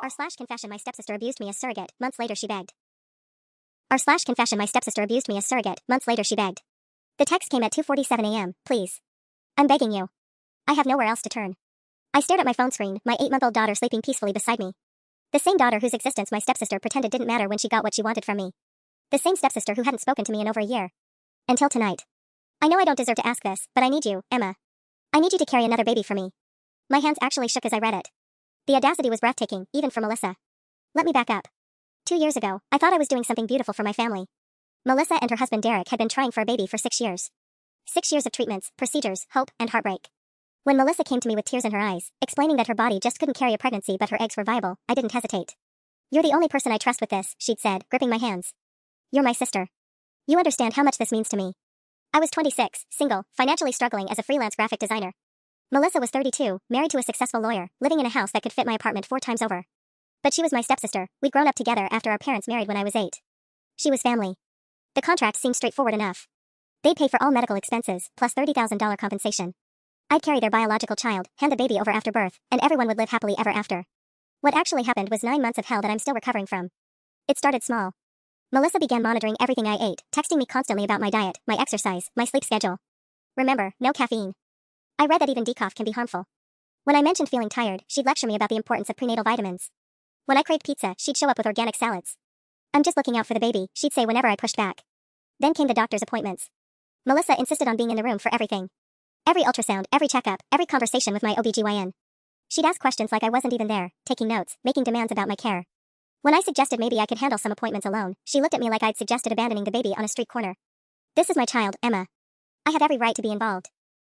r/confession my stepsister abused me as surrogate, months later she begged. r/confession my stepsister abused me as surrogate, months later she begged. The text came at 2:47 a.m. Please. I'm begging you. I have nowhere else to turn. I stared at my phone screen, my 8-month-old daughter sleeping peacefully beside me. The same daughter whose existence my stepsister pretended didn't matter when she got what she wanted from me. The same stepsister who hadn't spoken to me in over a year. Until tonight. I know I don't deserve to ask this, but I need you, Emma. I need you to carry another baby for me. My hands actually shook as I read it. The audacity was breathtaking, even for Melissa. Let me back up. 2 years ago, I thought I was doing something beautiful for my family. Melissa and her husband Derek had been trying for a baby for 6 years. 6 years of treatments, procedures, hope, and heartbreak. When Melissa came to me with tears in her eyes, explaining that her body just couldn't carry a pregnancy but her eggs were viable, I didn't hesitate. You're the only person I trust with this, she'd said, gripping my hands. You're my sister. You understand how much this means to me. I was 26, single, financially struggling as a freelance graphic designer. Melissa was 32, married to a successful lawyer, living in a house that could fit my apartment 4 times over. But she was my stepsister. We'd grown up together after our parents married when I was 8. She was family. The contract seemed straightforward enough. They'd pay for all medical expenses, plus $30,000 compensation. I'd carry their biological child, hand the baby over after birth, and everyone would live happily ever after. What actually happened was 9 months of hell that I'm still recovering from. It started small. Melissa began monitoring everything I ate, texting me constantly about my diet, my exercise, my sleep schedule. Remember, no caffeine. I read that even decaf can be harmful. When I mentioned feeling tired, she'd lecture me about the importance of prenatal vitamins. When I craved pizza, she'd show up with organic salads. I'm just looking out for the baby, she'd say whenever I pushed back. Then came the doctor's appointments. Melissa insisted on being in the room for everything. Every ultrasound, every checkup, every conversation with my OBGYN. She'd ask questions like I wasn't even there, taking notes, making demands about my care. When I suggested maybe I could handle some appointments alone, she looked at me like I'd suggested abandoning the baby on a street corner. This is my child, Emma. I have every right to be involved.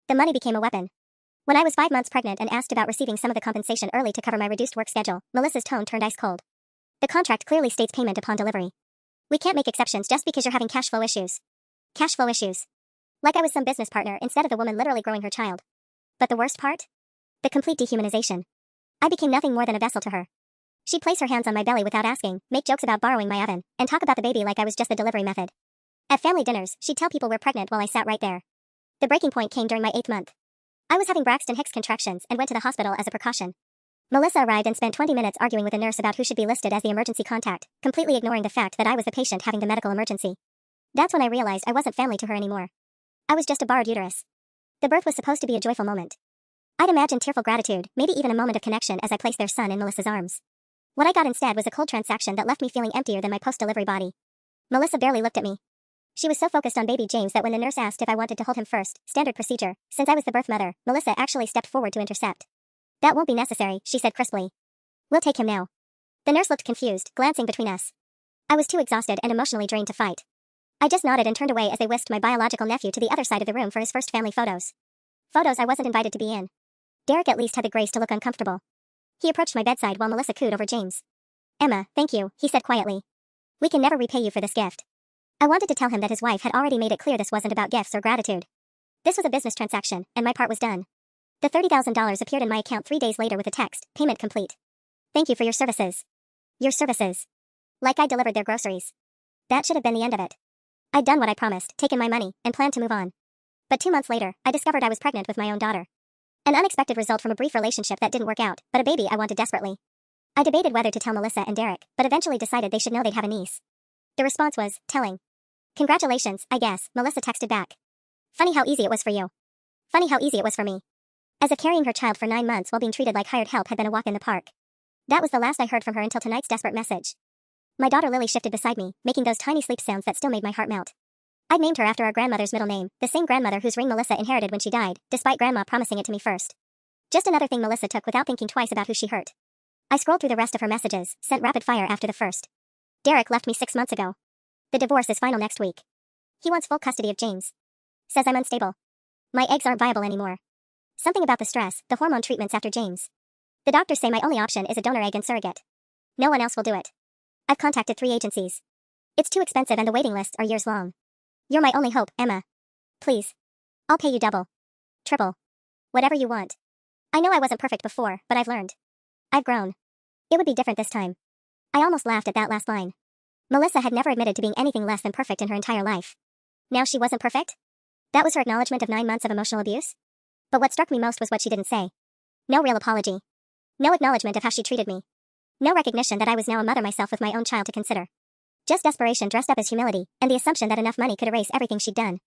The money became a weapon. When I was 5 months pregnant and asked about receiving some of the compensation early to cover my reduced work schedule, Melissa's tone turned ice cold. The contract clearly states payment upon delivery. We can't make exceptions just because you're having cash flow issues. Cash flow issues. Like I was some business partner instead of the woman literally growing her child. But the worst part? The complete dehumanization. I became nothing more than a vessel to her. She'd place her hands on my belly without asking, make jokes about borrowing my oven, and talk about the baby like I was just the delivery method. At family dinners, she'd tell people we're pregnant while I sat right there. The breaking point came during my 8th month. I was having Braxton Hicks contractions and went to the hospital as a precaution. Melissa arrived and spent 20 minutes arguing with a nurse about who should be listed as the emergency contact, completely ignoring the fact that I was the patient having the medical emergency. That's when I realized I wasn't family to her anymore. I was just a borrowed uterus. The birth was supposed to be a joyful moment. I'd imagined tearful gratitude, maybe even a moment of connection as I placed their son in Melissa's arms. What I got instead was a cold transaction that left me feeling emptier than my post-delivery body. Melissa barely looked at me. She was so focused on baby James that when the nurse asked if I wanted to hold him first, standard procedure, since I was the birth mother, Melissa actually stepped forward to intercept. That won't be necessary, she said crisply. We'll take him now. The nurse looked confused, glancing between us. I was too exhausted and emotionally drained to fight. I just nodded and turned away as they whisked my biological nephew to the other side of the room for his first family photos. Photos I wasn't invited to be in. Derek at least had the grace to look uncomfortable. He approached my bedside while Melissa cooed over James. Emma, thank you, he said quietly. We can never repay you for this gift. I wanted to tell him that his wife had already made it clear this wasn't about gifts or gratitude. This was a business transaction, and my part was done. The $30,000 appeared in my account 3 days later with a text, payment complete. Thank you for your services. Your services. Like I delivered their groceries. That should have been the end of it. I'd done what I promised, taken my money, and planned to move on. But 2 months later, I discovered I was pregnant with my own daughter. An unexpected result from a brief relationship that didn't work out, but a baby I wanted desperately. I debated whether to tell Melissa and Derek, but eventually decided they should know they'd have a niece. The response was, telling. Congratulations, I guess, Melissa texted back. Funny how easy it was for you. Funny how easy it was for me. As if carrying her child for 9 months while being treated like hired help had been a walk in the park. That was the last I heard from her until tonight's desperate message. My daughter Lily shifted beside me, making those tiny sleep sounds that still made my heart melt. I'd named her after our grandmother's middle name, the same grandmother whose ring Melissa inherited when she died, despite Grandma promising it to me first. Just another thing Melissa took without thinking twice about who she hurt. I scrolled through the rest of her messages, sent rapid fire after the first. Derek left me 6 months ago. The divorce is final next week. He wants full custody of James. Says I'm unstable. My eggs aren't viable anymore. Something about the stress, the hormone treatments after James. The doctors say my only option is a donor egg and surrogate. No one else will do it. I've contacted 3 agencies. It's too expensive and the waiting lists are years long. You're my only hope, Emma. Please. I'll pay you double. Triple. Whatever you want. I know I wasn't perfect before, but I've learned. I've grown. It would be different this time. I almost laughed at that last line. Melissa had never admitted to being anything less than perfect in her entire life. Now she wasn't perfect? That was her acknowledgement of 9 months of emotional abuse? But what struck me most was what she didn't say. No real apology. No acknowledgement of how she treated me. No recognition that I was now a mother myself with my own child to consider. Just desperation dressed up as humility, and the assumption that enough money could erase everything she'd done.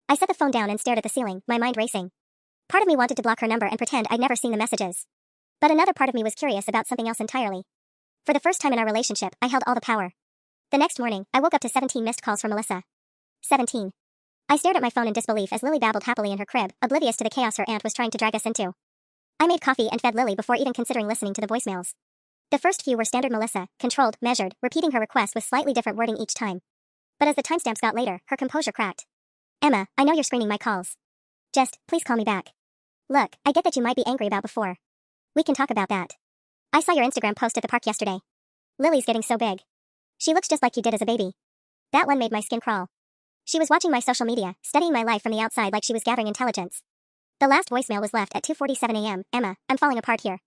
I set the phone down and stared at the ceiling, my mind racing. Part of me wanted to block her number and pretend I'd never seen the messages. But another part of me was curious about something else entirely. For the first time in our relationship, I held all the power. The next morning, I woke up to 17 missed calls from Melissa. 17. I stared at my phone in disbelief as Lily babbled happily in her crib, oblivious to the chaos her aunt was trying to drag us into. I made coffee and fed Lily before even considering listening to the voicemails. The first few were standard Melissa, controlled, measured, repeating her request with slightly different wording each time. But as the timestamps got later, her composure cracked. Emma, I know you're screening my calls. Just, please call me back. Look, I get that you might be angry about before. We can talk about that. I saw your Instagram post at the park yesterday. Lily's getting so big. She looks just like you did as a baby. That one made my skin crawl. She was watching my social media, studying my life from the outside like she was gathering intelligence. The last voicemail was left at 2:47 a.m. Emma, I'm falling apart here.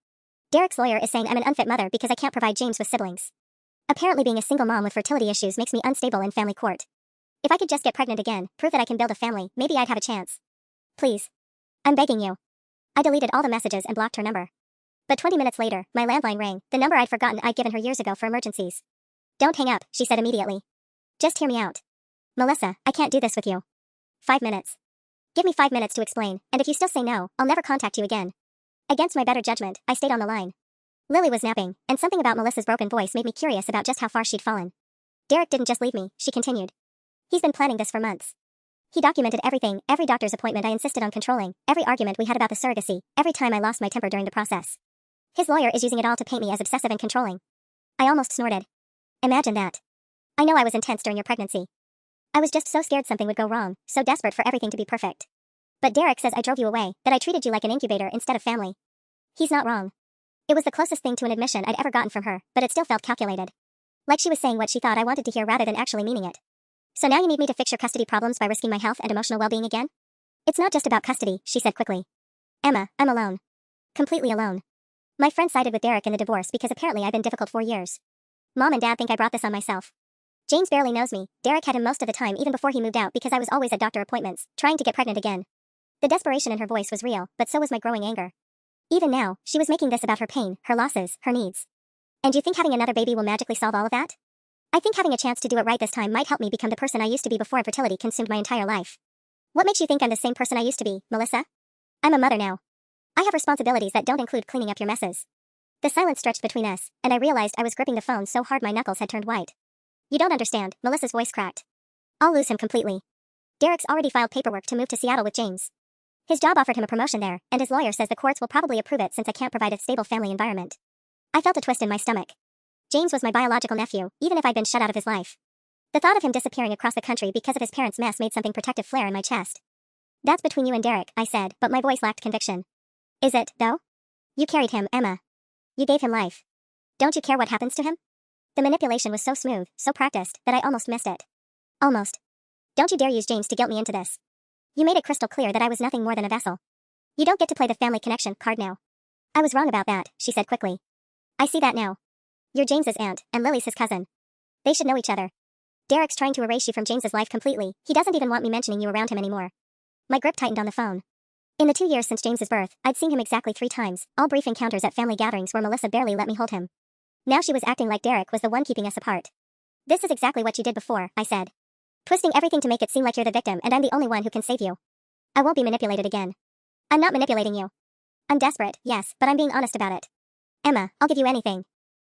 Derek's lawyer is saying I'm an unfit mother because I can't provide James with siblings. Apparently being a single mom with fertility issues makes me unstable in family court. If I could just get pregnant again, prove that I can build a family, maybe I'd have a chance. Please. I'm begging you. I deleted all the messages and blocked her number. But 20 minutes later, my landline rang, the number I'd forgotten I'd given her years ago for emergencies. Don't hang up, she said immediately. Just hear me out. Melissa, I can't do this with you. 5 minutes. Give me 5 minutes to explain, and if you still say no, I'll never contact you again. Against my better judgment, I stayed on the line. Lily was napping, and something about Melissa's broken voice made me curious about just how far she'd fallen. Derek didn't just leave me, she continued. He's been planning this for months. He documented everything, every doctor's appointment I insisted on controlling, every argument we had about the surrogacy, every time I lost my temper during the process. His lawyer is using it all to paint me as obsessive and controlling. I almost snorted. Imagine that. I know I was intense during your pregnancy. I was just so scared something would go wrong, so desperate for everything to be perfect. But Derek says I drove you away, that I treated you like an incubator instead of family. He's not wrong. It was the closest thing to an admission I'd ever gotten from her, but it still felt calculated. Like she was saying what she thought I wanted to hear rather than actually meaning it. So now you need me to fix your custody problems by risking my health and emotional well-being again? It's not just about custody, she said quickly. Emma, I'm alone. Completely alone. My friend sided with Derek in the divorce because apparently I've been difficult for years. Mom and Dad think I brought this on myself. James barely knows me. Derek had him most of the time even before he moved out because I was always at doctor appointments, trying to get pregnant again. The desperation in her voice was real, but so was my growing anger. Even now, she was making this about her pain, her losses, her needs. And you think having another baby will magically solve all of that? I think having a chance to do it right this time might help me become the person I used to be before infertility consumed my entire life. What makes you think I'm the same person I used to be, Melissa? I'm a mother now. I have responsibilities that don't include cleaning up your messes. The silence stretched between us, and I realized I was gripping the phone so hard my knuckles had turned white. You don't understand, Melissa's voice cracked. I'll lose him completely. Derek's already filed paperwork to move to Seattle with James. His job offered him a promotion there, and his lawyer says the courts will probably approve it since I can't provide a stable family environment. I felt a twist in my stomach. James was my biological nephew, even if I'd been shut out of his life. The thought of him disappearing across the country because of his parents' mess made something protective flare in my chest. That's between you and Derek, I said, but my voice lacked conviction. Is it, though? You carried him, Emma. You gave him life. Don't you care what happens to him? The manipulation was so smooth, so practiced, that I almost missed it. Almost. Don't you dare use James to guilt me into this. You made it crystal clear that I was nothing more than a vessel. You don't get to play the family connection card now. I was wrong about that, she said quickly. I see that now. You're James's aunt, and Lily's his cousin. They should know each other. Derek's trying to erase you from James's life completely. He doesn't even want me mentioning you around him anymore. My grip tightened on the phone. In the 2 years since James's birth, I'd seen him exactly 3 times, all brief encounters at family gatherings where Melissa barely let me hold him. Now she was acting like Derek was the one keeping us apart. This is exactly what you did before, I said. Twisting everything to make it seem like you're the victim and I'm the only one who can save you. I won't be manipulated again. I'm not manipulating you. I'm desperate, yes, but I'm being honest about it. Emma, I'll give you anything.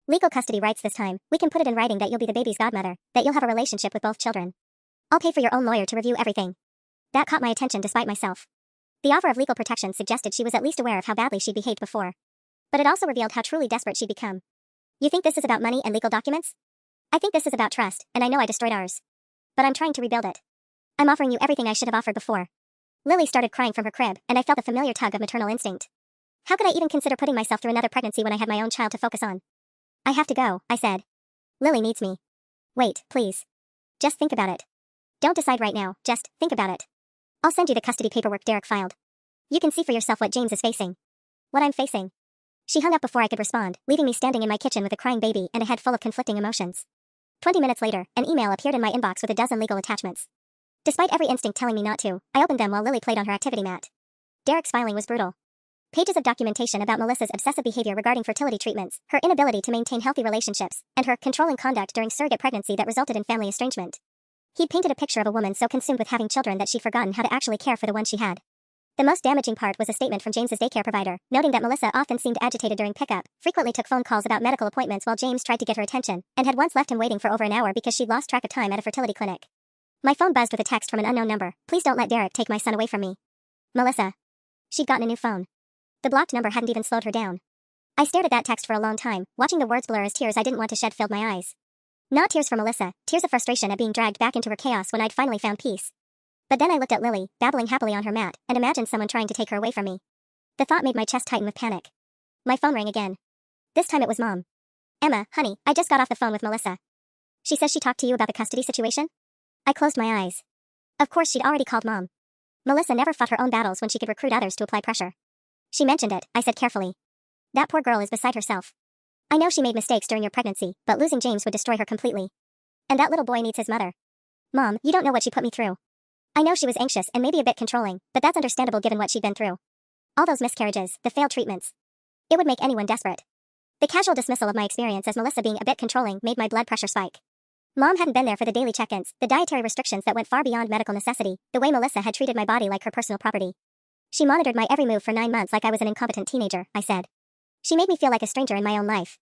Legal custody rights this time. We can put it in writing that you'll be the baby's godmother, that you'll have a relationship with both children. I'll pay for your own lawyer to review everything. That caught my attention despite myself. The offer of legal protection suggested she was at least aware of how badly she'd behaved before. But it also revealed how truly desperate she'd become. You think this is about money and legal documents? I think this is about trust, and I know I destroyed ours. But I'm trying to rebuild it. I'm offering you everything I should have offered before. Lily started crying from her crib, and I felt the familiar tug of maternal instinct. How could I even consider putting myself through another pregnancy when I had my own child to focus on? I have to go, I said. Lily needs me. Wait, please. Just think about it. Don't decide right now, just think about it. I'll send you the custody paperwork Derek filed. You can see for yourself what James is facing. What I'm facing. She hung up before I could respond, leaving me standing in my kitchen with a crying baby and a head full of conflicting emotions. 20 minutes later, an email appeared in my inbox with a dozen legal attachments. Despite every instinct telling me not to, I opened them while Lily played on her activity mat. Derek's filing was brutal. Pages of documentation about Melissa's obsessive behavior regarding fertility treatments, her inability to maintain healthy relationships, and her controlling conduct during surrogate pregnancy that resulted in family estrangement. He'd painted a picture of a woman so consumed with having children that she'd forgotten how to actually care for the one she had. The most damaging part was a statement from James's daycare provider, noting that Melissa often seemed agitated during pickup, frequently took phone calls about medical appointments while James tried to get her attention, and had once left him waiting for over an hour because she'd lost track of time at a fertility clinic. My phone buzzed with a text from an unknown number. Please don't let Derek take my son away from me. Melissa. She'd gotten a new phone. The blocked number hadn't even slowed her down. I stared at that text for a long time, watching the words blur as tears I didn't want to shed filled my eyes. Not tears for Melissa, tears of frustration at being dragged back into her chaos when I'd finally found peace. But then I looked at Lily, babbling happily on her mat, and imagined someone trying to take her away from me. The thought made my chest tighten with panic. My phone rang again. This time it was Mom. Emma, honey, I just got off the phone with Melissa. She says she talked to you about the custody situation? I closed my eyes. Of course she'd already called Mom. Melissa never fought her own battles when she could recruit others to apply pressure. She mentioned it, I said carefully. That poor girl is beside herself. I know she made mistakes during your pregnancy, but losing James would destroy her completely. And that little boy needs his mother. Mom, you don't know what she put me through. I know she was anxious and maybe a bit controlling, but that's understandable given what she'd been through. All those miscarriages, the failed treatments. It would make anyone desperate. The casual dismissal of my experience as Melissa being a bit controlling made my blood pressure spike. Mom hadn't been there for the daily check-ins, the dietary restrictions that went far beyond medical necessity, the way Melissa had treated my body like her personal property. She monitored my every move for 9 months like I was an incompetent teenager, I said. She made me feel like a stranger in my own life.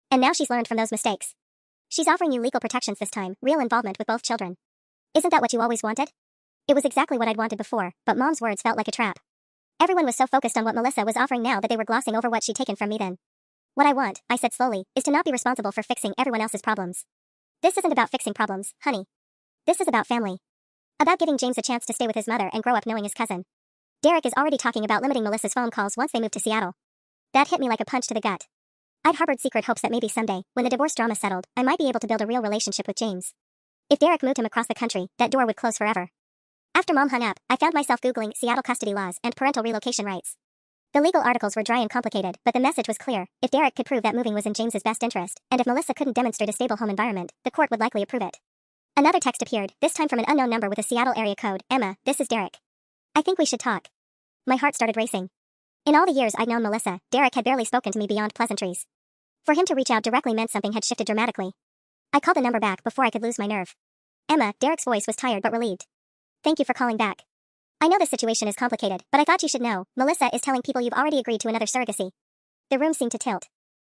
And now she's learned from those mistakes. She's offering you legal protections this time, real involvement with both children. Isn't that what you always wanted? It was exactly what I'd wanted before, but Mom's words felt like a trap. Everyone was so focused on what Melissa was offering now that they were glossing over what she'd taken from me then. What I want, I said slowly, is to not be responsible for fixing everyone else's problems. This isn't about fixing problems, honey. This is about family. About giving James a chance to stay with his mother and grow up knowing his cousin. Derek is already talking about limiting Melissa's phone calls once they move to Seattle. That hit me like a punch to the gut. I'd harbored secret hopes that maybe someday, when the divorce drama settled, I might be able to build a real relationship with James. If Derek moved him across the country, that door would close forever. After Mom hung up, I found myself Googling Seattle custody laws and parental relocation rights. The legal articles were dry and complicated, but the message was clear. If Derek could prove that moving was in James's best interest, and if Melissa couldn't demonstrate a stable home environment, the court would likely approve it. Another text appeared, this time from an unknown number with a Seattle area code. Emma, this is Derek. I think we should talk. My heart started racing. In all the years I'd known Melissa, Derek had barely spoken to me beyond pleasantries. For him to reach out directly meant something had shifted dramatically. I called the number back before I could lose my nerve. Emma, Derek's voice was tired but relieved. Thank you for calling back. I know this situation is complicated, but I thought you should know, Melissa is telling people you've already agreed to another surrogacy. The room seemed to tilt.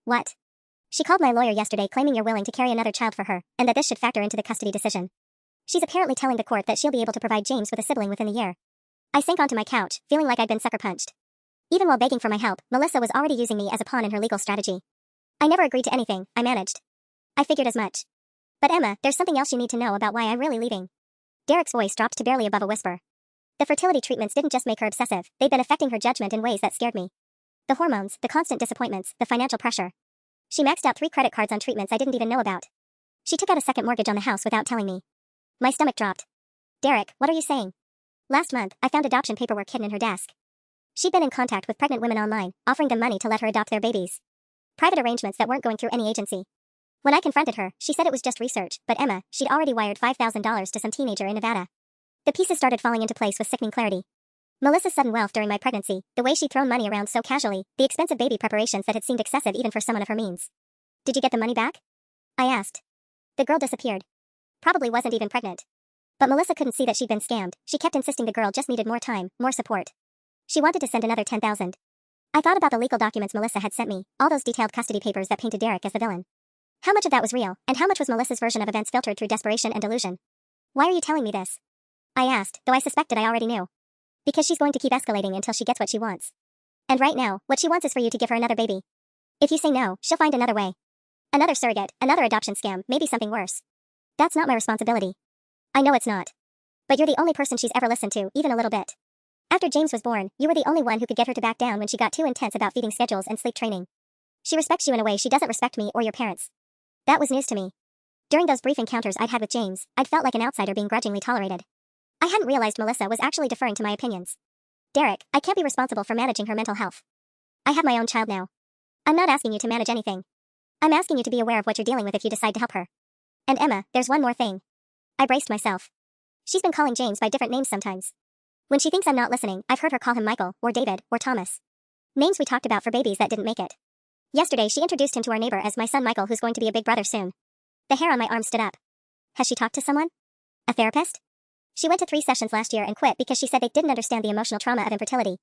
What? She called my lawyer yesterday claiming you're willing to carry another child for her, and that this should factor into the custody decision. She's apparently telling the court that she'll be able to provide James with a sibling within the year. I sank onto my couch, feeling like I'd been sucker punched. Even while begging for my help, Melissa was already using me as a pawn in her legal strategy. I never agreed to anything, I managed. I figured as much. But Emma, there's something else you need to know about why I'm really leaving. Derek's voice dropped to barely above a whisper. The fertility treatments didn't just make her obsessive, they'd been affecting her judgment in ways that scared me. The hormones, the constant disappointments, the financial pressure. She maxed out 3 credit cards on treatments I didn't even know about. She took out a second mortgage on the house without telling me. My stomach dropped. Derek, what are you saying? Last month, I found adoption paperwork hidden in her desk. She'd been in contact with pregnant women online, offering them money to let her adopt their babies. Private arrangements that weren't going through any agency. When I confronted her, she said it was just research, but Emma, she'd already wired $5,000 to some teenager in Nevada. The pieces started falling into place with sickening clarity. Melissa's sudden wealth during my pregnancy, the way she'd thrown money around so casually, the expensive baby preparations that had seemed excessive even for someone of her means. Did you get the money back? I asked. The girl disappeared. Probably wasn't even pregnant. But Melissa couldn't see that she'd been scammed. She kept insisting the girl just needed more time, more support. She wanted to send another $10,000. I thought about the legal documents Melissa had sent me, all those detailed custody papers that painted Derek as the villain. How much of that was real, and how much was Melissa's version of events filtered through desperation and delusion? Why are you telling me this? I asked, though I suspected I already knew. Because she's going to keep escalating until she gets what she wants. And right now, what she wants is for you to give her another baby. If you say no, she'll find another way. Another surrogate, another adoption scam, maybe something worse. That's not my responsibility. I know it's not. But you're the only person she's ever listened to, even a little bit. After James was born, you were the only one who could get her to back down when she got too intense about feeding schedules and sleep training. She respects you in a way she doesn't respect me or your parents. That was news to me. During those brief encounters I'd had with James, I'd felt like an outsider being grudgingly tolerated. I hadn't realized Melissa was actually deferring to my opinions. Derek, I can't be responsible for managing her mental health. I have my own child now. I'm not asking you to manage anything. I'm asking you to be aware of what you're dealing with if you decide to help her. And Emma, there's one more thing. I braced myself. She's been calling James by different names sometimes. When she thinks I'm not listening, I've heard her call him Michael, or David, or Thomas. Names we talked about for babies that didn't make it. Yesterday she introduced him to our neighbor as my son Michael, who's going to be a big brother soon. The hair on my arm stood up. Has she talked to someone? A therapist? She went to 3 sessions last year and quit because she said they didn't understand the emotional trauma of infertility.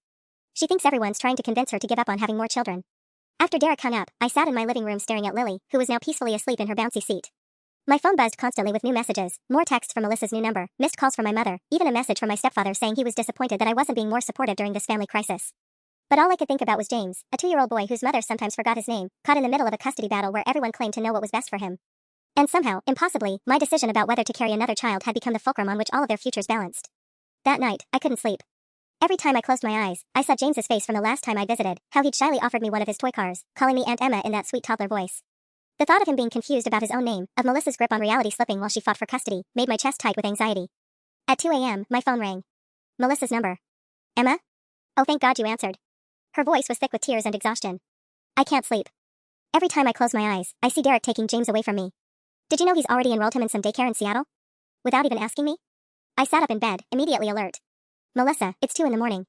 She thinks everyone's trying to convince her to give up on having more children. After Derek hung up, I sat in my living room staring at Lily, who was now peacefully asleep in her bouncy seat. My phone buzzed constantly with new messages, more texts from Melissa's new number, missed calls from my mother, even a message from my stepfather saying he was disappointed that I wasn't being more supportive during this family crisis. But all I could think about was James, a 2-year-old boy whose mother sometimes forgot his name, caught in the middle of a custody battle where everyone claimed to know what was best for him. And somehow, impossibly, my decision about whether to carry another child had become the fulcrum on which all of their futures balanced. That night, I couldn't sleep. Every time I closed my eyes, I saw James's face from the last time I visited, how he'd shyly offered me one of his toy cars, calling me Aunt Emma in that sweet toddler voice. The thought of him being confused about his own name, of Melissa's grip on reality slipping while she fought for custody, made my chest tight with anxiety. At 2 a.m., my phone rang. Melissa's number. Emma? Oh, thank God you answered. Her voice was thick with tears and exhaustion. I can't sleep. Every time I close my eyes, I see Derek taking James away from me. Did you know he's already enrolled him in some daycare in Seattle? Without even asking me? I sat up in bed, immediately alert. Melissa, it's 2 in the morning.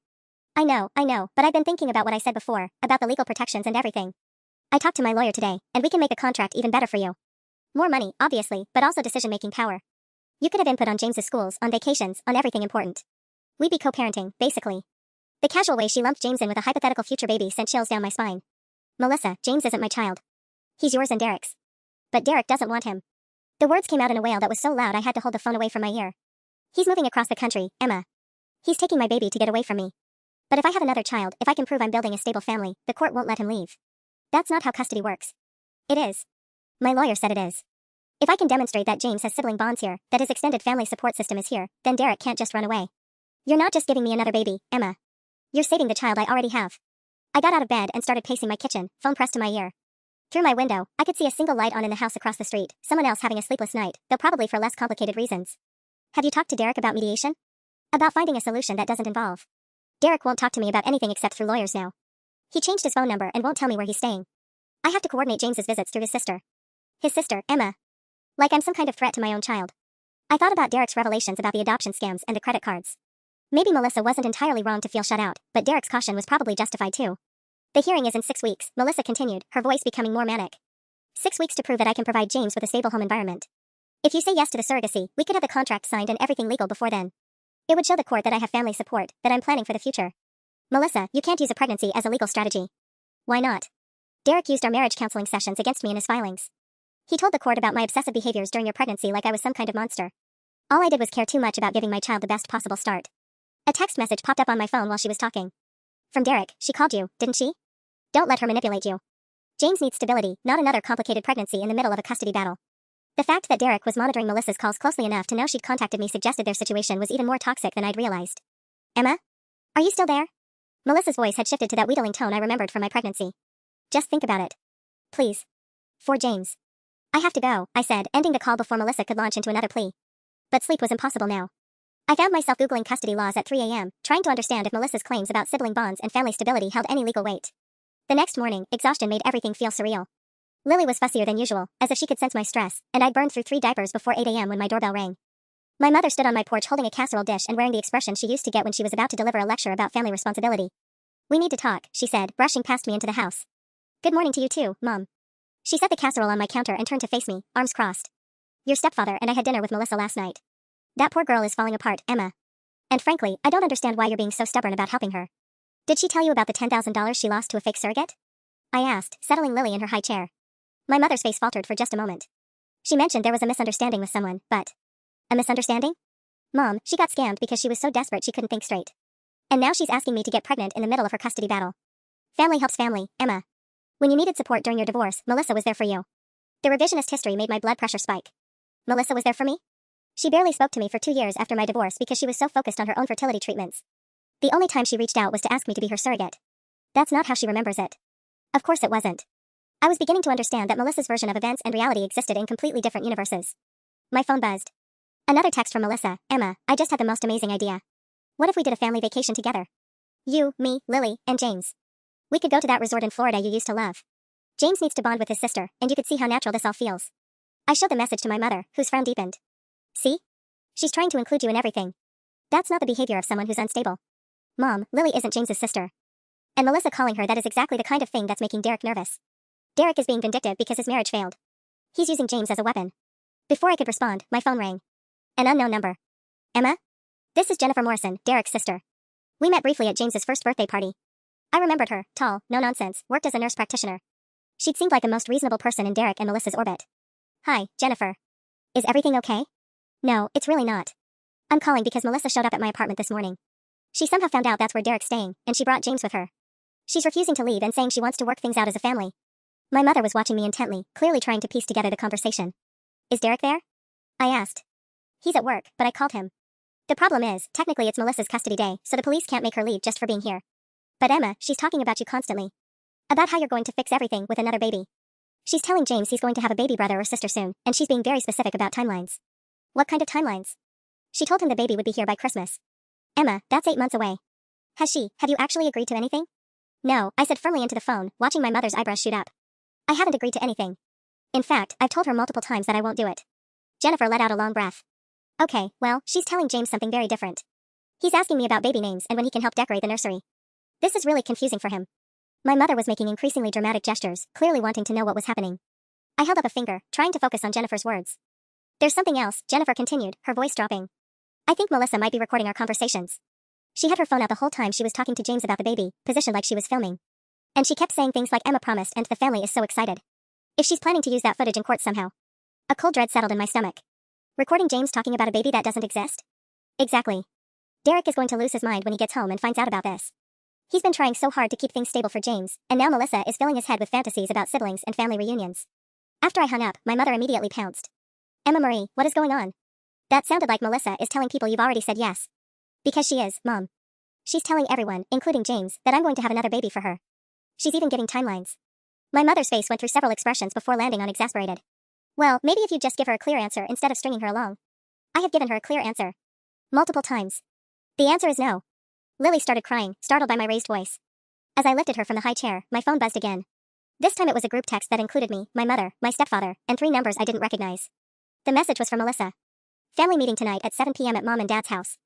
I know, but I've been thinking about what I said before, about the legal protections and everything. I talked to my lawyer today, and we can make the contract even better for you. More money, obviously, but also decision-making power. You could have input on James's schools, on vacations, on everything important. We'd be co-parenting, basically. The casual way she lumped James in with a hypothetical future baby sent chills down my spine. Melissa, James isn't my child. He's yours and Derek's. But Derek doesn't want him. The words came out in a wail that was so loud I had to hold the phone away from my ear. He's moving across the country, Emma. He's taking my baby to get away from me. But if I have another child, if I can prove I'm building a stable family, the court won't let him leave. That's not how custody works. It is. My lawyer said it is. If I can demonstrate that James has sibling bonds here, that his extended family support system is here, then Derek can't just run away. You're not just giving me another baby, Emma. You're saving the child I already have. I got out of bed and started pacing my kitchen, phone pressed to my ear. Through my window, I could see a single light on in the house across the street, someone else having a sleepless night, though probably for less complicated reasons. Have you talked to Derek about mediation? About finding a solution that doesn't involve. Derek won't talk to me about anything except through lawyers now. He changed his phone number and won't tell me where he's staying. I have to coordinate James's visits through his sister. His sister, Emma. Like I'm some kind of threat to my own child. I thought about Derek's revelations about the adoption scams and the credit cards. Maybe Melissa wasn't entirely wrong to feel shut out, but Derek's caution was probably justified too. The hearing is in 6 weeks, Melissa continued, her voice becoming more manic. 6 weeks to prove that I can provide James with a stable home environment. If you say yes to the surrogacy, we could have the contract signed and everything legal before then. It would show the court that I have family support, that I'm planning for the future. Melissa, you can't use a pregnancy as a legal strategy. Why not? Derek used our marriage counseling sessions against me in his filings. He told the court about my obsessive behaviors during your pregnancy like I was some kind of monster. All I did was care too much about giving my child the best possible start. A text message popped up on my phone while she was talking. From Derek, she called you, didn't she? Don't let her manipulate you. James needs stability, not another complicated pregnancy in the middle of a custody battle. The fact that Derek was monitoring Melissa's calls closely enough to know she'd contacted me suggested their situation was even more toxic than I'd realized. Emma? Are you still there? Melissa's voice had shifted to that wheedling tone I remembered from my pregnancy. Just think about it. Please. For James. I have to go, I said, ending the call before Melissa could launch into another plea. But sleep was impossible now. I found myself Googling custody laws at 3 a.m., trying to understand if Melissa's claims about sibling bonds and family stability held any legal weight. The next morning, exhaustion made everything feel surreal. Lily was fussier than usual, as if she could sense my stress, and I'd burned through 3 diapers before 8 a.m. when my doorbell rang. My mother stood on my porch holding a casserole dish and wearing the expression she used to get when she was about to deliver a lecture about family responsibility. We need to talk, she said, brushing past me into the house. Good morning to you too, Mom. She set the casserole on my counter and turned to face me, arms crossed. Your stepfather and I had dinner with Melissa last night. That poor girl is falling apart, Emma. And frankly, I don't understand why you're being so stubborn about helping her. Did she tell you about the $10,000 she lost to a fake surrogate? I asked, settling Lily in her high chair. My mother's face faltered for just a moment. She mentioned there was a misunderstanding with someone, but... A misunderstanding? Mom, she got scammed because she was so desperate she couldn't think straight. And now she's asking me to get pregnant in the middle of her custody battle. Family helps family, Emma. When you needed support during your divorce, Melissa was there for you. The revisionist history made my blood pressure spike. Melissa was there for me? She barely spoke to me for 2 years after my divorce because she was so focused on her own fertility treatments. The only time she reached out was to ask me to be her surrogate. That's not how she remembers it. Of course it wasn't. I was beginning to understand that Melissa's version of events and reality existed in completely different universes. My phone buzzed. Another text from Melissa. Emma, I just had the most amazing idea. What if we did a family vacation together? You, me, Lily, and James. We could go to that resort in Florida you used to love. James needs to bond with his sister, and you could see how natural this all feels. I showed the message to my mother, whose frown deepened. See? She's trying to include you in everything. That's not the behavior of someone who's unstable. Mom, Lily isn't James's sister. And Melissa calling her that is exactly the kind of thing that's making Derek nervous. Derek is being vindictive because his marriage failed. He's using James as a weapon. Before I could respond, my phone rang. An unknown number. Emma? This is Jennifer Morrison, Derek's sister. We met briefly at James's first birthday party. I remembered her, tall, no nonsense, worked as a nurse practitioner. She'd seemed like the most reasonable person in Derek and Melissa's orbit. Hi, Jennifer. Is everything okay? No, it's really not. I'm calling because Melissa showed up at my apartment this morning. She somehow found out that's where Derek's staying, and she brought James with her. She's refusing to leave and saying she wants to work things out as a family. My mother was watching me intently, clearly trying to piece together the conversation. Is Derek there? I asked. He's at work, but I called him. The problem is, technically it's Melissa's custody day, so the police can't make her leave just for being here. But Emma, she's talking about you constantly. About how you're going to fix everything with another baby. She's telling James he's going to have a baby brother or sister soon, and she's being very specific about timelines. What kind of timelines? She told him the baby would be here by Christmas. Emma, that's 8 months away. Have you actually agreed to anything? No, I said firmly into the phone, watching my mother's eyebrows shoot up. I haven't agreed to anything. In fact, I've told her multiple times that I won't do it. Jennifer let out a long breath. Okay, well, she's telling James something very different. He's asking me about baby names and when he can help decorate the nursery. This is really confusing for him. My mother was making increasingly dramatic gestures, clearly wanting to know what was happening. I held up a finger, trying to focus on Jennifer's words. There's something else, Jennifer continued, her voice dropping. I think Melissa might be recording our conversations. She had her phone out the whole time she was talking to James about the baby, positioned like she was filming. And she kept saying things like Emma promised and the family is so excited. If she's planning to use that footage in court somehow. A cold dread settled in my stomach. Recording James talking about a baby that doesn't exist? Exactly. Derek is going to lose his mind when he gets home and finds out about this. He's been trying so hard to keep things stable for James, and now Melissa is filling his head with fantasies about siblings and family reunions. After I hung up, my mother immediately pounced. Emma Marie, what is going on? That sounded like Melissa is telling people you've already said yes. Because she is, Mom. She's telling everyone, including James, that I'm going to have another baby for her. She's even giving timelines. My mother's face went through several expressions before landing on exasperated. Well, maybe if you just give her a clear answer instead of stringing her along. I have given her a clear answer. Multiple times. The answer is no. Lily started crying, startled by my raised voice. As I lifted her from the high chair, my phone buzzed again. This time it was a group text that included me, my mother, my stepfather, and 3 numbers I didn't recognize. The message was from Melissa. Family meeting tonight at 7 p.m. at Mom and Dad's house.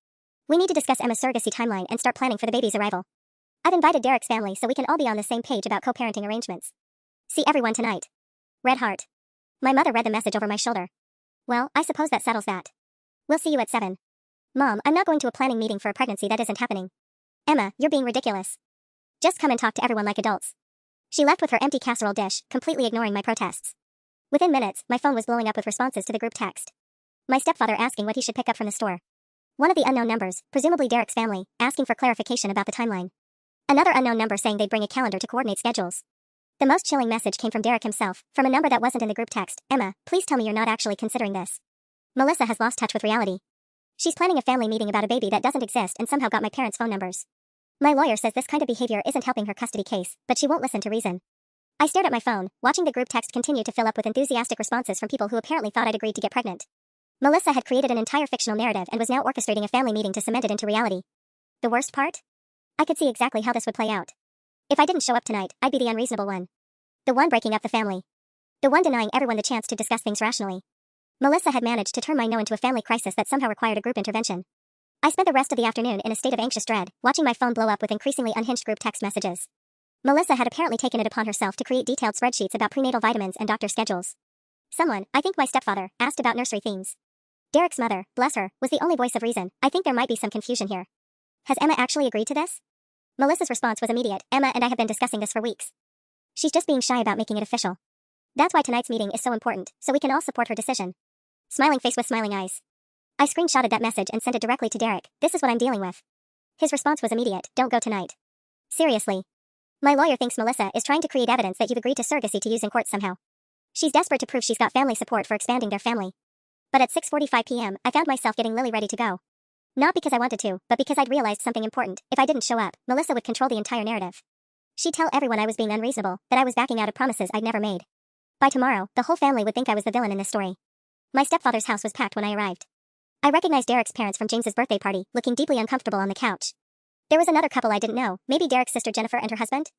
We need to discuss Emma's surrogacy timeline and start planning for the baby's arrival. I've invited Derek's family so we can all be on the same page about co-parenting arrangements. See everyone tonight. Red heart. My mother read the message over my shoulder. Well, I suppose that settles that. We'll see you at 7. Mom, I'm not going to a planning meeting for a pregnancy that isn't happening. Emma, you're being ridiculous. Just come and talk to everyone like adults. She left with her empty casserole dish, completely ignoring my protests. Within minutes, my phone was blowing up with responses to the group text. My stepfather asking what he should pick up from the store. One of the unknown numbers, presumably Derek's family, asking for clarification about the timeline. Another unknown number saying they'd bring a calendar to coordinate schedules. The most chilling message came from Derek himself, from a number that wasn't in the group text. Emma, please tell me you're not actually considering this. Melissa has lost touch with reality. She's planning a family meeting about a baby that doesn't exist and somehow got my parents' phone numbers. My lawyer says this kind of behavior isn't helping her custody case, but she won't listen to reason. I stared at my phone, watching the group text continue to fill up with enthusiastic responses from people who apparently thought I'd agreed to get pregnant. Melissa had created an entire fictional narrative and was now orchestrating a family meeting to cement it into reality. The worst part? I could see exactly how this would play out. If I didn't show up tonight, I'd be the unreasonable one. The one breaking up the family. The one denying everyone the chance to discuss things rationally. Melissa had managed to turn my no into a family crisis that somehow required a group intervention. I spent the rest of the afternoon in a state of anxious dread, watching my phone blow up with increasingly unhinged group text messages. Melissa had apparently taken it upon herself to create detailed spreadsheets about prenatal vitamins and doctor schedules. Someone, I think my stepfather, asked about nursery themes. Derek's mother, bless her, was the only voice of reason. I think there might be some confusion here. Has Emma actually agreed to this? Melissa's response was immediate. Emma and I have been discussing this for weeks. She's just being shy about making it official. That's why tonight's meeting is so important, so we can all support her decision. Smiling face with smiling eyes. I screenshotted that message and sent it directly to Derek. This is what I'm dealing with. His response was immediate. Don't go tonight. Seriously. My lawyer thinks Melissa is trying to create evidence that you've agreed to surrogacy to use in court somehow. She's desperate to prove she's got family support for expanding their family. But at 6:45 p.m., I found myself getting Lily ready to go. Not because I wanted to, but because I'd realized something important. If I didn't show up, Melissa would control the entire narrative. She'd tell everyone I was being unreasonable, that I was backing out of promises I'd never made. By tomorrow, the whole family would think I was the villain in this story. My stepfather's house was packed when I arrived. I recognized Derek's parents from James's birthday party, looking deeply uncomfortable on the couch. There was another couple I didn't know, maybe Derek's sister Jennifer and her husband?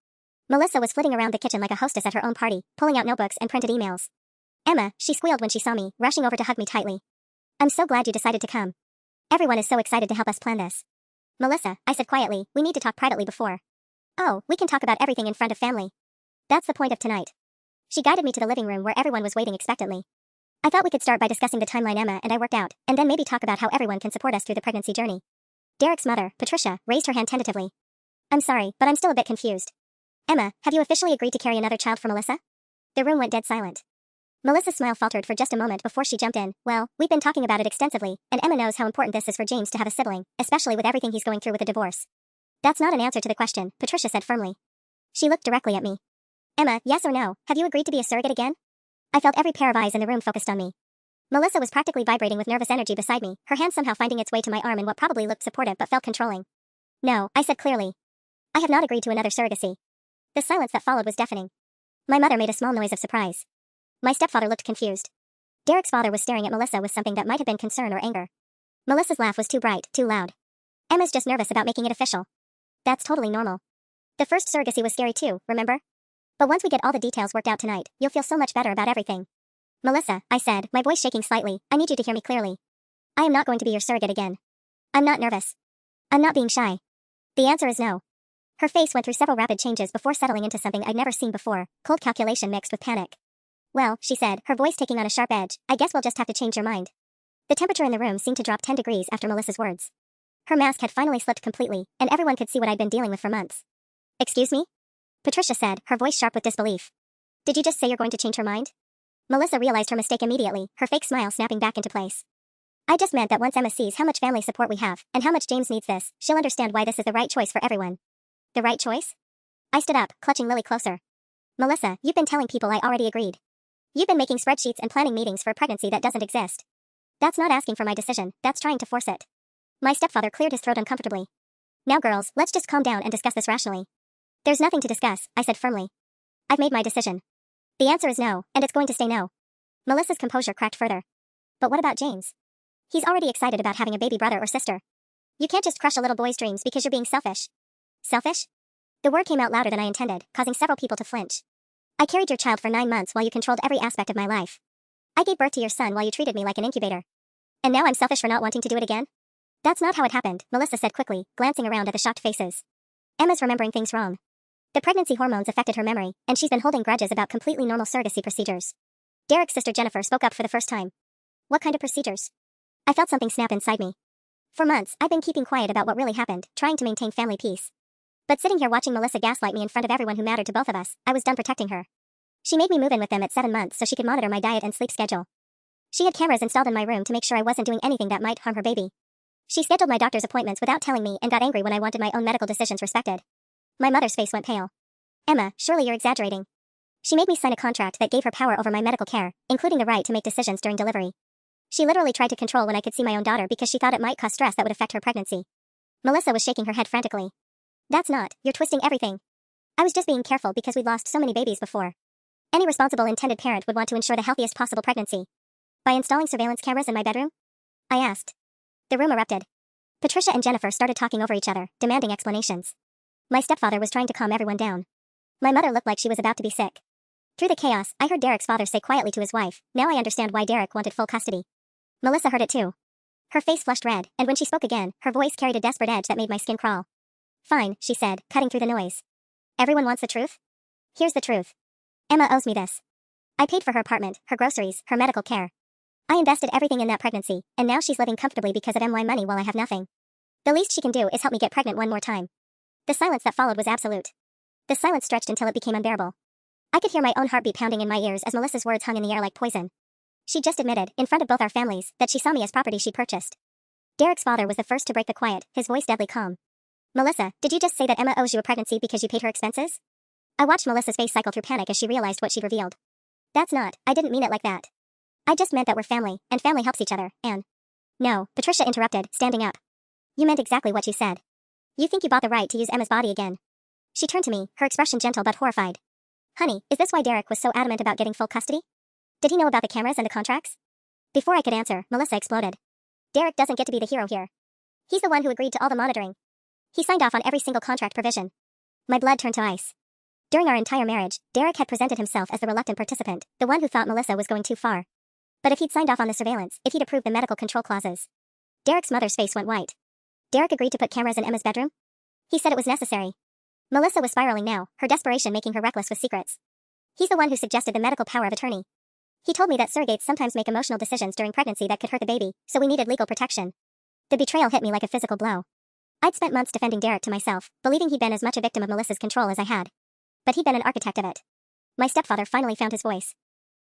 Melissa was flitting around the kitchen like a hostess at her own party, pulling out notebooks and printed emails. Emma, she squealed when she saw me, rushing over to hug me tightly. I'm so glad you decided to come. Everyone is so excited to help us plan this. Melissa, I said quietly, we need to talk privately before. Oh, we can talk about everything in front of family. That's the point of tonight. She guided me to the living room where everyone was waiting expectantly. I thought we could start by discussing the timeline Emma and I worked out, and then maybe talk about how everyone can support us through the pregnancy journey. Derek's mother, Patricia, raised her hand tentatively. I'm sorry, but I'm still a bit confused. Emma, have you officially agreed to carry another child for Melissa? The room went dead silent. Melissa's smile faltered for just a moment before she jumped in. Well, we've been talking about it extensively, and Emma knows how important this is for James to have a sibling, especially with everything he's going through with a divorce. That's not an answer to the question, Patricia said firmly. She looked directly at me. Emma, yes or no, have you agreed to be a surrogate again? I felt every pair of eyes in the room focused on me. Melissa was practically vibrating with nervous energy beside me, her hand somehow finding its way to my arm in what probably looked supportive but felt controlling. No, I said clearly. I have not agreed to another surrogacy. The silence that followed was deafening. My mother made a small noise of surprise. My stepfather looked confused. Derek's father was staring at Melissa with something that might have been concern or anger. Melissa's laugh was too bright, too loud. Emma's just nervous about making it official. That's totally normal. The first surrogacy was scary too, remember? But once we get all the details worked out tonight, you'll feel so much better about everything. Melissa, I said, my voice shaking slightly, I need you to hear me clearly. I am not going to be your surrogate again. I'm not nervous. I'm not being shy. The answer is no. Her face went through several rapid changes before settling into something I'd never seen before, cold calculation mixed with panic. Well, she said, her voice taking on a sharp edge, I guess we'll just have to change your mind. The temperature in the room seemed to drop 10 degrees after Melissa's words. Her mask had finally slipped completely, and everyone could see what I'd been dealing with for months. Excuse me? Patricia said, her voice sharp with disbelief. Did you just say you're going to change her mind? Melissa realized her mistake immediately, her fake smile snapping back into place. I just meant that once Emma sees how much family support we have, and how much James needs this, she'll understand why this is the right choice for everyone. The right choice? I stood up, clutching Lily closer. Melissa, you've been telling people I already agreed. You've been making spreadsheets and planning meetings for a pregnancy that doesn't exist. That's not asking for my decision, that's trying to force it. My stepfather cleared his throat uncomfortably. Now girls, let's just calm down and discuss this rationally. There's nothing to discuss, I said firmly. I've made my decision. The answer is no, and it's going to stay no. Melissa's composure cracked further. But what about James? He's already excited about having a baby brother or sister. You can't just crush a little boy's dreams because you're being selfish. Selfish? The word came out louder than I intended, causing several people to flinch. I carried your child for 9 months while you controlled every aspect of my life. I gave birth to your son while you treated me like an incubator. And now I'm selfish for not wanting to do it again? That's not how it happened, Melissa said quickly, glancing around at the shocked faces. Emma's remembering things wrong. The pregnancy hormones affected her memory, and she's been holding grudges about completely normal surrogacy procedures. Derek's sister Jennifer spoke up for the first time. What kind of procedures? I felt something snap inside me. For months, I've been keeping quiet about what really happened, trying to maintain family peace. But sitting here watching Melissa gaslight me in front of everyone who mattered to both of us, I was done protecting her. She made me move in with them at 7 months so she could monitor my diet and sleep schedule. She had cameras installed in my room to make sure I wasn't doing anything that might harm her baby. She scheduled my doctor's appointments without telling me and got angry when I wanted my own medical decisions respected. My mother's face went pale. Emma, surely you're exaggerating. She made me sign a contract that gave her power over my medical care, including the right to make decisions during delivery. She literally tried to control when I could see my own daughter because she thought it might cause stress that would affect her pregnancy. Melissa was shaking her head frantically. That's not, you're twisting everything. I was just being careful because we'd lost so many babies before. Any responsible intended parent would want to ensure the healthiest possible pregnancy. By installing surveillance cameras in my bedroom? I asked. The room erupted. Patricia and Jennifer started talking over each other, demanding explanations. My stepfather was trying to calm everyone down. My mother looked like she was about to be sick. Through the chaos, I heard Derek's father say quietly to his wife, now I understand why Derek wanted full custody. Melissa heard it too. Her face flushed red, and when she spoke again, her voice carried a desperate edge that made my skin crawl. Fine, she said, cutting through the noise. Everyone wants the truth? Here's the truth. Emma owes me this. I paid for her apartment, her groceries, her medical care. I invested everything in that pregnancy, and now she's living comfortably because of MY money while I have nothing. The least she can do is help me get pregnant one more time. The silence that followed was absolute. The silence stretched until it became unbearable. I could hear my own heartbeat pounding in my ears as Melissa's words hung in the air like poison. She just admitted, in front of both our families, that she saw me as property she'd purchased. Derek's father was the first to break the quiet, his voice deadly calm. Melissa, did you just say that Emma owes you a pregnancy because you paid her expenses? I watched Melissa's face cycle through panic as she realized what she'd revealed. That's not, I didn't mean it like that. I just meant that we're family, and family helps each other, and... No, Patricia interrupted, standing up. You meant exactly what you said. You think you bought the right to use Emma's body again. She turned to me, her expression gentle but horrified. Honey, is this why Derek was so adamant about getting full custody? Did he know about the cameras and the contracts? Before I could answer, Melissa exploded. Derek doesn't get to be the hero here. He's the one who agreed to all the monitoring. He signed off on every single contract provision. My blood turned to ice. During our entire marriage, Derek had presented himself as the reluctant participant, the one who thought Melissa was going too far. But if he'd signed off on the surveillance, if he'd approved the medical control clauses... Derek's mother's face went white. Derek agreed to put cameras in Emma's bedroom? He said it was necessary. Melissa was spiraling now, her desperation making her reckless with secrets. He's the one who suggested the medical power of attorney. He told me that surrogates sometimes make emotional decisions during pregnancy that could hurt the baby, so we needed legal protection. The betrayal hit me like a physical blow. I'd spent months defending Derek to myself, believing he'd been as much a victim of Melissa's control as I had. But he'd been an architect of it. My stepfather finally found his voice.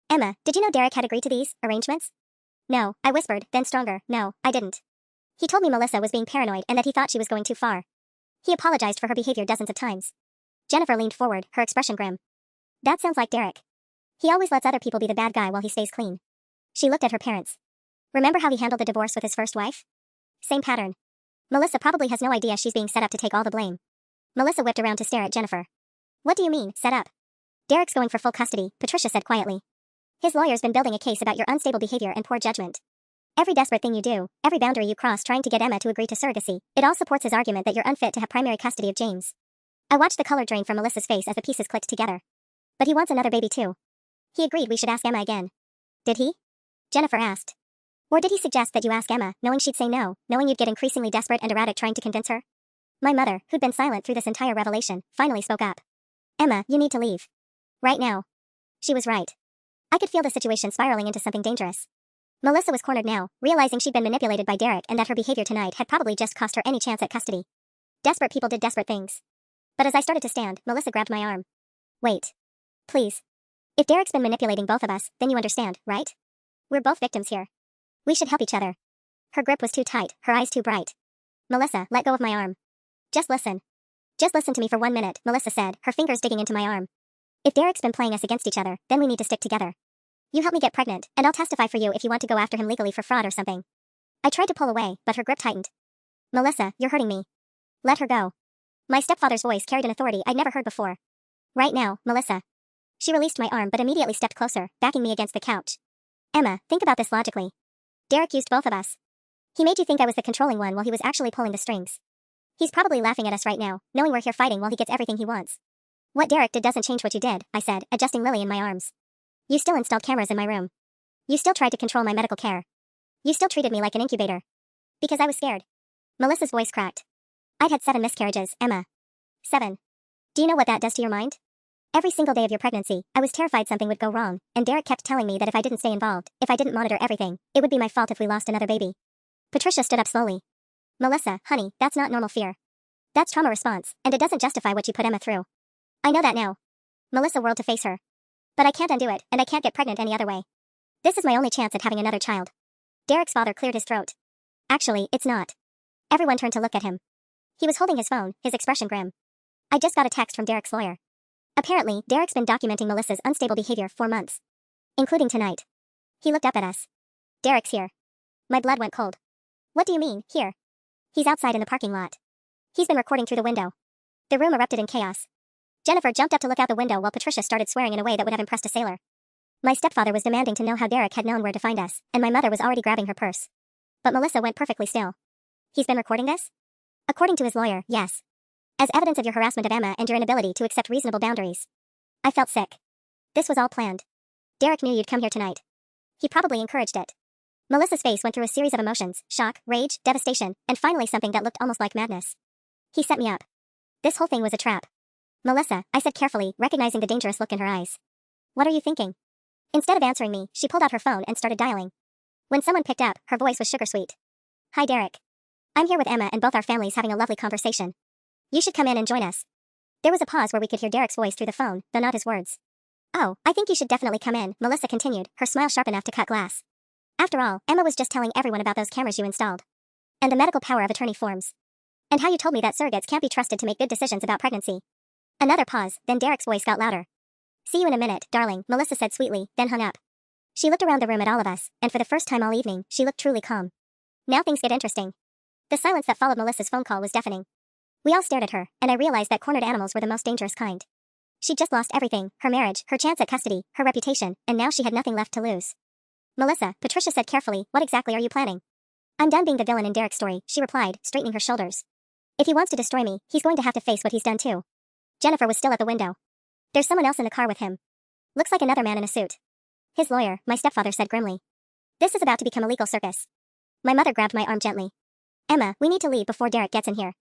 Emma, did you know Derek had agreed to these arrangements? No, I whispered, then stronger, no, I didn't. He told me Melissa was being paranoid and that he thought she was going too far. He apologized for her behavior dozens of times. Jennifer leaned forward, her expression grim. That sounds like Derek. He always lets other people be the bad guy while he stays clean. She looked at her parents. Remember how he handled the divorce with his first wife? Same pattern. Melissa probably has no idea she's being set up to take all the blame. Melissa whipped around to stare at Jennifer. What do you mean, set up? Derek's going for full custody, Patricia said quietly. His lawyer's been building a case about your unstable behavior and poor judgment. Every desperate thing you do, every boundary you cross trying to get Emma to agree to surrogacy, it all supports his argument that you're unfit to have primary custody of James. I watched the color drain from Melissa's face as the pieces clicked together. But he wants another baby too. He agreed we should ask Emma again. Did he? Jennifer asked. Or did he suggest that you ask Emma, knowing she'd say no, knowing you'd get increasingly desperate and erratic trying to convince her? My mother, who'd been silent through this entire revelation, finally spoke up. Emma, you need to leave. Right now. She was right. I could feel the situation spiraling into something dangerous. Melissa was cornered now, realizing she'd been manipulated by Derek and that her behavior tonight had probably just cost her any chance at custody. Desperate people did desperate things. But as I started to stand, Melissa grabbed my arm. Wait. Please. If Derek's been manipulating both of us, then you understand, right? We're both victims here. We should help each other. Her grip was too tight, her eyes too bright. Melissa, let go of my arm. Just listen. Just listen to me for 1 minute, Melissa said, her fingers digging into my arm. If Derek's been playing us against each other, then we need to stick together. You help me get pregnant, and I'll testify for you if you want to go after him legally for fraud or something. I tried to pull away, but her grip tightened. Melissa, you're hurting me. Let her go. My stepfather's voice carried an authority I'd never heard before. Right now, Melissa. She released my arm but immediately stepped closer, backing me against the couch. Emma, think about this logically. Derek used both of us. He made you think I was the controlling one while he was actually pulling the strings. He's probably laughing at us right now, knowing we're here fighting while he gets everything he wants. What Derek did doesn't change what you did, I said, adjusting Lily in my arms. You still installed cameras in my room. You still tried to control my medical care. You still treated me like an incubator. Because I was scared. Melissa's voice cracked. I'd had 7 miscarriages, Emma. 7. Do you know what that does to your mind? Every single day of your pregnancy, I was terrified something would go wrong, and Derek kept telling me that if I didn't stay involved, if I didn't monitor everything, it would be my fault if we lost another baby. Patricia stood up slowly. Melissa, honey, that's not normal fear. That's trauma response, and it doesn't justify what you put Emma through. I know that now. Melissa whirled to face her. But I can't undo it, and I can't get pregnant any other way. This is my only chance at having another child. Derek's father cleared his throat. Actually, it's not. Everyone turned to look at him. He was holding his phone, his expression grim. I just got a text from Derek's lawyer. Apparently, Derek's been documenting Melissa's unstable behavior for months. Including tonight. He looked up at us. Derek's here. My blood went cold. What do you mean, here? He's outside in the parking lot. He's been recording through the window. The room erupted in chaos. Jennifer jumped up to look out the window while Patricia started swearing in a way that would have impressed a sailor. My stepfather was demanding to know how Derek had known where to find us, and my mother was already grabbing her purse. But Melissa went perfectly still. He's been recording this? According to his lawyer, yes. As evidence of your harassment of Emma and your inability to accept reasonable boundaries. I felt sick. This was all planned. Derek knew you'd come here tonight. He probably encouraged it. Melissa's face went through a series of emotions, shock, rage, devastation, and finally something that looked almost like madness. He set me up. This whole thing was a trap. Melissa, I said carefully, recognizing the dangerous look in her eyes. What are you thinking? Instead of answering me, she pulled out her phone and started dialing. When someone picked up, her voice was sugar-sweet. Hi, Derek. I'm here with Emma and both our families having a lovely conversation. You should come in and join us. There was a pause where we could hear Derek's voice through the phone, though not his words. Oh, I think you should definitely come in, Melissa continued, her smile sharp enough to cut glass. After all, Emma was just telling everyone about those cameras you installed. And the medical power of attorney forms. And how you told me that surrogates can't be trusted to make good decisions about pregnancy. Another pause, then Derek's voice got louder. See you in a minute, darling, Melissa said sweetly, then hung up. She looked around the room at all of us, and for the first time all evening, she looked truly calm. Now things get interesting. The silence that followed Melissa's phone call was deafening. We all stared at her, and I realized that cornered animals were the most dangerous kind. She'd just lost everything, her marriage, her chance at custody, her reputation, and now she had nothing left to lose. Melissa, Patricia said carefully, what exactly are you planning? I'm done being the villain in Derek's story, she replied, straightening her shoulders. If he wants to destroy me, he's going to have to face what he's done too. Jennifer was still at the window. There's someone else in the car with him. Looks like another man in a suit. His lawyer, my stepfather said grimly. This is about to become a legal circus. My mother grabbed my arm gently. Emma, we need to leave before Derek gets in here.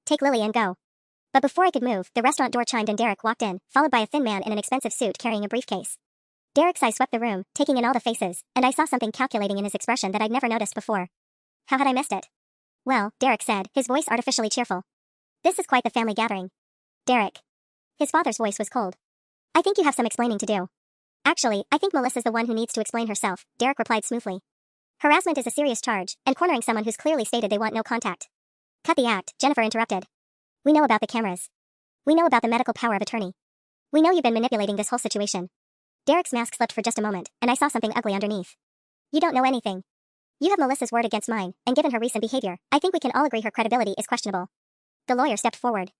Take Lily and go. But before I could move, the restaurant door chimed and Derek walked in, followed by a thin man in an expensive suit carrying a briefcase. Derek's eyes swept the room, taking in all the faces, and I saw something calculating in his expression that I'd never noticed before. How had I missed it? Well, Derek said, his voice artificially cheerful. This is quite the family gathering. Derek. His father's voice was cold. I think you have some explaining to do. Actually, I think Melissa's the one who needs to explain herself, Derek replied smoothly. Harassment is a serious charge, and cornering someone who's clearly stated they want no contact. Cut the act, Jennifer interrupted. We know about the cameras. We know about the medical power of attorney. We know you've been manipulating this whole situation. Derek's mask slipped for just a moment, and I saw something ugly underneath. You don't know anything. You have Melissa's word against mine, and given her recent behavior, I think we can all agree her credibility is questionable. The lawyer stepped forward.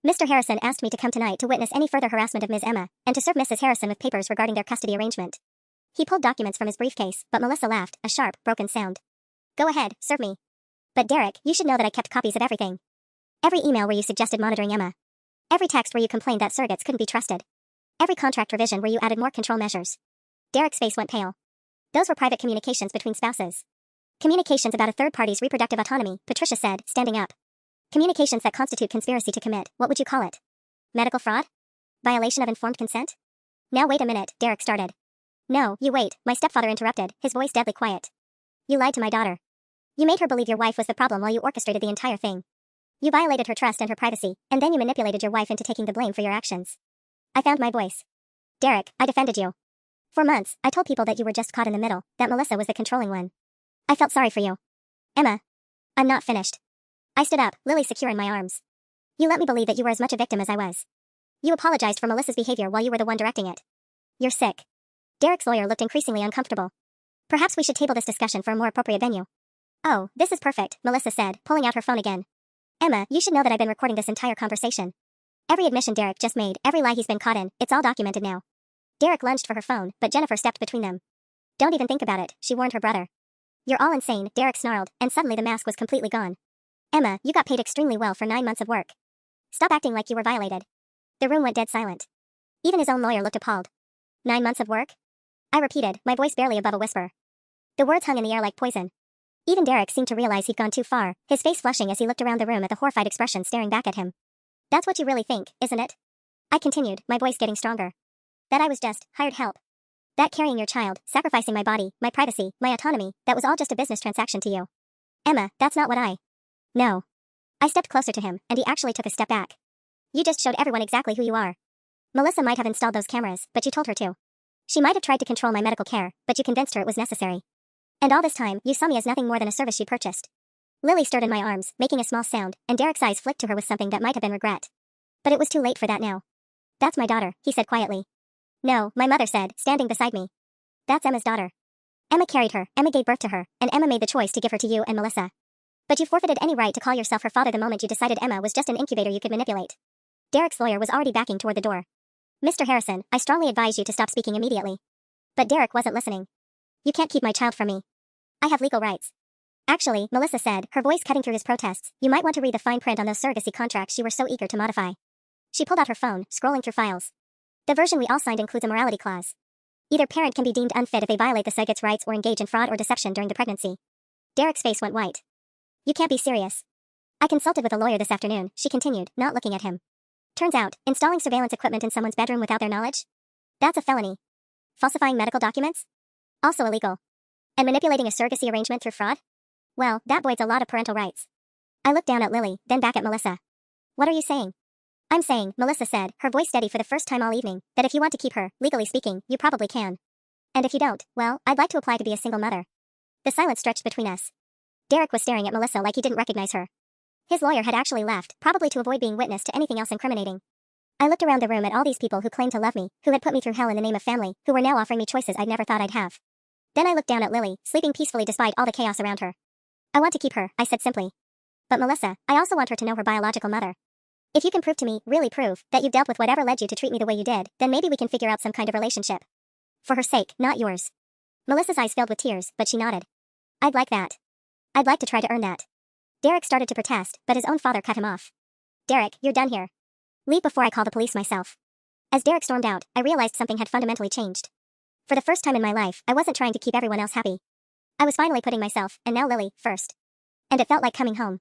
Mr. Harrison asked me to come tonight to witness any further harassment of Ms. Emma, and to serve Mrs. Harrison with papers regarding their custody arrangement. He pulled documents from his briefcase, but Melissa laughed, a sharp, broken sound. Go ahead, serve me. But Derek, you should know that I kept copies of everything. Every email where you suggested monitoring Emma. Every text where you complained that surrogates couldn't be trusted. Every contract revision where you added more control measures. Derek's face went pale. Those were private communications between spouses. Communications about a third party's reproductive autonomy, Patricia said, standing up. Communications that constitute conspiracy to commit, what would you call it? Medical fraud? Violation of informed consent? Now wait a minute, Derek started. No, you wait, my stepfather interrupted, his voice deadly quiet. You lied to my daughter. You made her believe your wife was the problem while you orchestrated the entire thing. You violated her trust and her privacy, and then you manipulated your wife into taking the blame for your actions. I found my voice. Derek, I defended you. For months, I told people that you were just caught in the middle, that Melissa was the controlling one. I felt sorry for you. Emma. I'm not finished. I stood up, Lily secure in my arms. You let me believe that you were as much a victim as I was. You apologized for Melissa's behavior while you were the one directing it. You're sick. Derek's lawyer looked increasingly uncomfortable. Perhaps we should table this discussion for a more appropriate venue. Oh, this is perfect, Melissa said, pulling out her phone again. Emma, you should know that I've been recording this entire conversation. Every admission Derek just made, every lie he's been caught in, it's all documented now. Derek lunged for her phone, but Jennifer stepped between them. Don't even think about it, she warned her brother. You're all insane, Derek snarled, and suddenly the mask was completely gone. Emma, you got paid extremely well for 9 months of work. Stop acting like you were violated. The room went dead silent. Even his own lawyer looked appalled. 9 months of work? I repeated, my voice barely above a whisper. The words hung in the air like poison. Even Derek seemed to realize he'd gone too far, his face flushing as he looked around the room at the horrified expression staring back at him. That's what you really think, isn't it? I continued, my voice getting stronger. That I was just hired help. That carrying your child, sacrificing my body, my privacy, my autonomy, that was all just a business transaction to you. Emma, that's not what I... No. I stepped closer to him, and he actually took a step back. You just showed everyone exactly who you are. Melissa might have installed those cameras, but you told her to. She might have tried to control my medical care, but you convinced her it was necessary. And all this time, you saw me as nothing more than a service she purchased. Lily stirred in my arms, making a small sound, and Derek's eyes flicked to her with something that might have been regret. But it was too late for that now. That's my daughter, he said quietly. No, my mother said, standing beside me. That's Emma's daughter. Emma carried her, Emma gave birth to her, and Emma made the choice to give her to you and Melissa. But you forfeited any right to call yourself her father the moment you decided Emma was just an incubator you could manipulate. Derek's lawyer was already backing toward the door. Mr. Harrison, I strongly advise you to stop speaking immediately. But Derek wasn't listening. You can't keep my child from me. I have legal rights. Actually, Melissa said, her voice cutting through his protests, you might want to read the fine print on those surrogacy contracts you were so eager to modify. She pulled out her phone, scrolling through files. The version we all signed includes a morality clause. Either parent can be deemed unfit if they violate the surrogate's rights or engage in fraud or deception during the pregnancy. Derek's face went white. You can't be serious. I consulted with a lawyer this afternoon, she continued, not looking at him. Turns out, installing surveillance equipment in someone's bedroom without their knowledge? That's a felony. Falsifying medical documents? Also illegal. And manipulating a surrogacy arrangement through fraud? Well, that voids a lot of parental rights. I looked down at Lily, then back at Melissa. What are you saying? I'm saying, Melissa said, her voice steady for the first time all evening, that if you want to keep her, legally speaking, you probably can. And if you don't, well, I'd like to apply to be a single mother. The silence stretched between us. Derek was staring at Melissa like he didn't recognize her. His lawyer had actually left, probably to avoid being witness to anything else incriminating. I looked around the room at all these people who claimed to love me, who had put me through hell in the name of family, who were now offering me choices I'd never thought I'd have. Then I looked down at Lily, sleeping peacefully despite all the chaos around her. I want to keep her, I said simply. But Melissa, I also want her to know her biological mother. If you can prove to me, really prove, that you've dealt with whatever led you to treat me the way you did, then maybe we can figure out some kind of relationship. For her sake, not yours. Melissa's eyes filled with tears, but she nodded. I'd like that. I'd like to try to earn that. Derek started to protest, but his own father cut him off. Derek, you're done here. Leave before I call the police myself. As Derek stormed out, I realized something had fundamentally changed. For the first time in my life, I wasn't trying to keep everyone else happy. I was finally putting myself, and now Lily, first. And it felt like coming home.